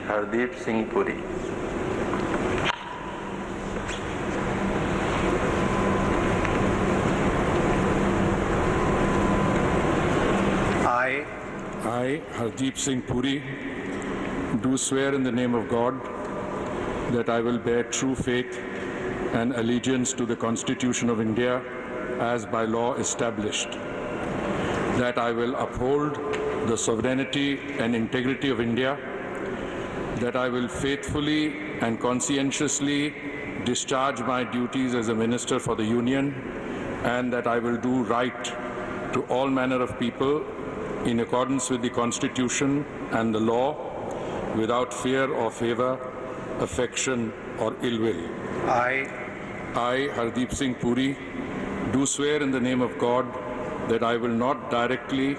Hardeep Singh Puri. I, Hardeep Singh Puri, do swear in the name of God that I will bear true faith and allegiance to the Constitution of India as by law established, that I will uphold the sovereignty and integrity of India, that I will faithfully and conscientiously discharge my duties as a Minister for the Union, and that I will do right to all manner of people in accordance with the Constitution and the law, without fear or favor, affection or ill will. I, Hardeep Singh Puri, do swear in the name of God that I will not directly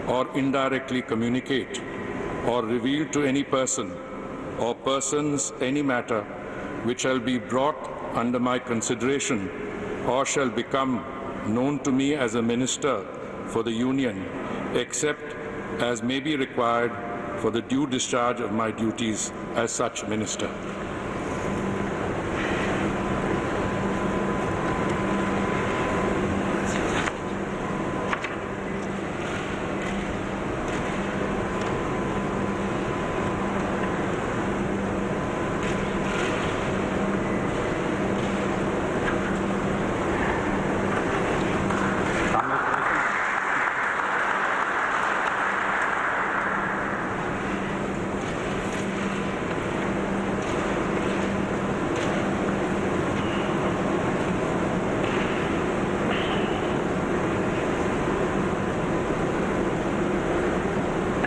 or indirectly communicate or reveal to any person or persons any matter which shall be brought under my consideration or shall become known to me as a Minister for the Union, except as may be required for the due discharge of my duties as such Minister.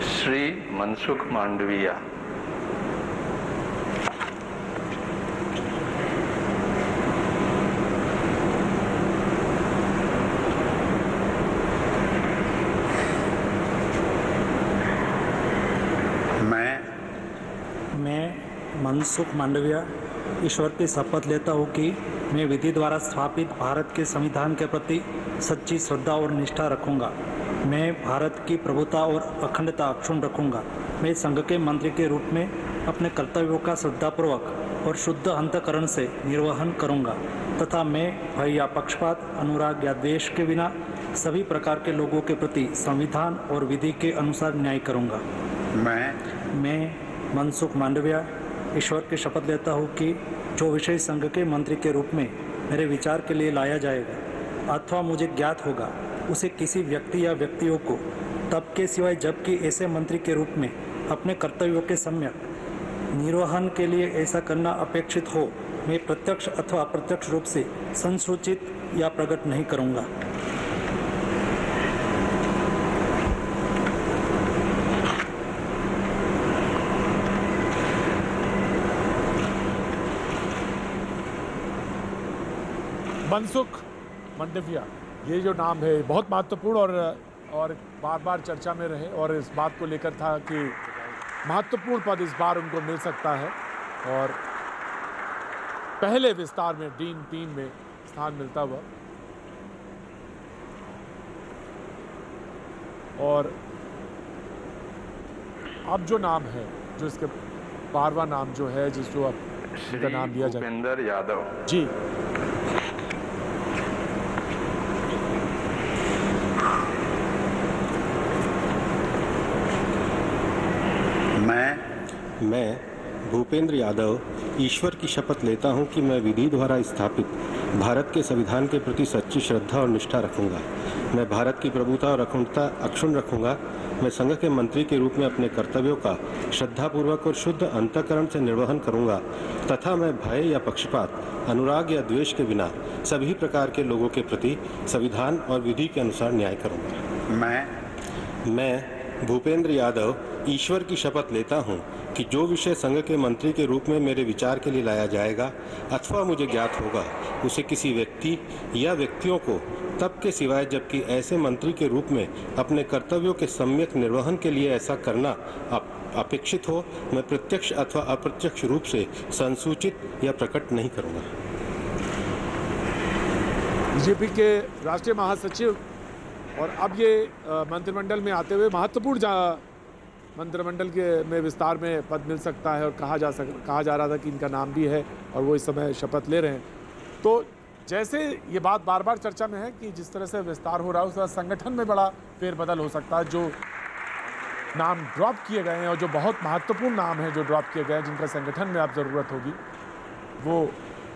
Shri Mansukh Mandaviya. मैं मनसुख मांडविया ईश्वर की शपथ लेता हूँ कि मैं विधि द्वारा स्थापित भारत के संविधान के प्रति सच्ची श्रद्धा और निष्ठा रखूँगा। मैं भारत की प्रभुता और अखंडता अक्षुण्ण रखूँगा। मैं संघ के मंत्री के रूप में अपने कर्तव्यों का श्रद्धापूर्वक और शुद्ध अंतःकरण से निर्वहन करूँगा तथा मैं भय या पक्षपात, अनुराग या द्वेष के बिना सभी प्रकार के लोगों के प्रति संविधान और विधि के अनुसार न्याय करूँगा। मैं मनसुख मांडविया ईश्वर की शपथ लेता हूँ कि जो विषय संघ के मंत्री के रूप में मेरे विचार के लिए लाया जाएगा अथवा मुझे ज्ञात होगा, उसे किसी व्यक्ति या व्यक्तियों को तब के सिवाय जबकि ऐसे मंत्री के रूप में अपने कर्तव्यों के सम्यक निर्वहन के लिए ऐसा करना अपेक्षित हो, मैं प्रत्यक्ष अथवा अप्रत्यक्ष रूप से संसूचित या प्रकट नहीं करूँगा। मनसुख मांडविया, ये जो नाम है बहुत महत्वपूर्ण और बार बार चर्चा में रहे और इस बात को लेकर था कि महत्वपूर्ण पद इस बार उनको मिल सकता है और पहले विस्तार में डीन टीम में स्थान मिलता हुआ। और अब जो नाम है, जो इसके 12वां नाम जो है, जिसको अब इनका नाम दिया जाए, भूपेंद्र यादव जी। मैं भूपेंद्र यादव ईश्वर की शपथ लेता हूं कि मैं विधि द्वारा स्थापित भारत के संविधान के प्रति सच्ची श्रद्धा और निष्ठा रखूंगा। मैं भारत की प्रभुता और अखंडता अक्षुण्ण रखूंगा। मैं संघ के मंत्री के रूप में अपने कर्तव्यों का श्रद्धापूर्वक और शुद्ध अंतःकरण से निर्वहन करूंगा तथा मैं भय या पक्षपात, अनुराग या द्वेष के बिना सभी प्रकार के लोगों के प्रति संविधान और विधि के अनुसार न्याय करूंगा। मैं भूपेंद्र यादव ईश्वर की शपथ लेता हूं कि जो विषय संघ के मंत्री के रूप में मेरे विचार के लिए लाया जाएगा अथवा मुझे ज्ञात होगा, उसे किसी व्यक्ति या व्यक्तियों को तब के सिवाय जबकि ऐसे मंत्री के रूप में अपने कर्तव्यों के सम्यक निर्वहन के लिए ऐसा करना अपेक्षित हो, मैं प्रत्यक्ष अथवा अप्रत्यक्ष रूप से संसूचित या प्रकट नहीं करूंगा। बीजेपी के राष्ट्रीय महासचिव और अब ये मंत्रिमंडल में आते हुए महत्वपूर्ण मंत्रिमंडल के में विस्तार में पद मिल सकता है और कहा जा रहा था कि इनका नाम भी है और वो इस समय शपथ ले रहे हैं। तो जैसे ये बात बार बार चर्चा में है कि जिस तरह से विस्तार हो रहा है उस तरह संगठन में बड़ा फेरबदल हो सकता है। जो नाम ड्रॉप किए गए हैं और जो बहुत महत्वपूर्ण नाम हैं जो ड्रॉप किए गए हैं, जिनका संगठन में अब ज़रूरत होगी, वो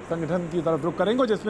संगठन की तरफ रुख करेंगे, जिसमें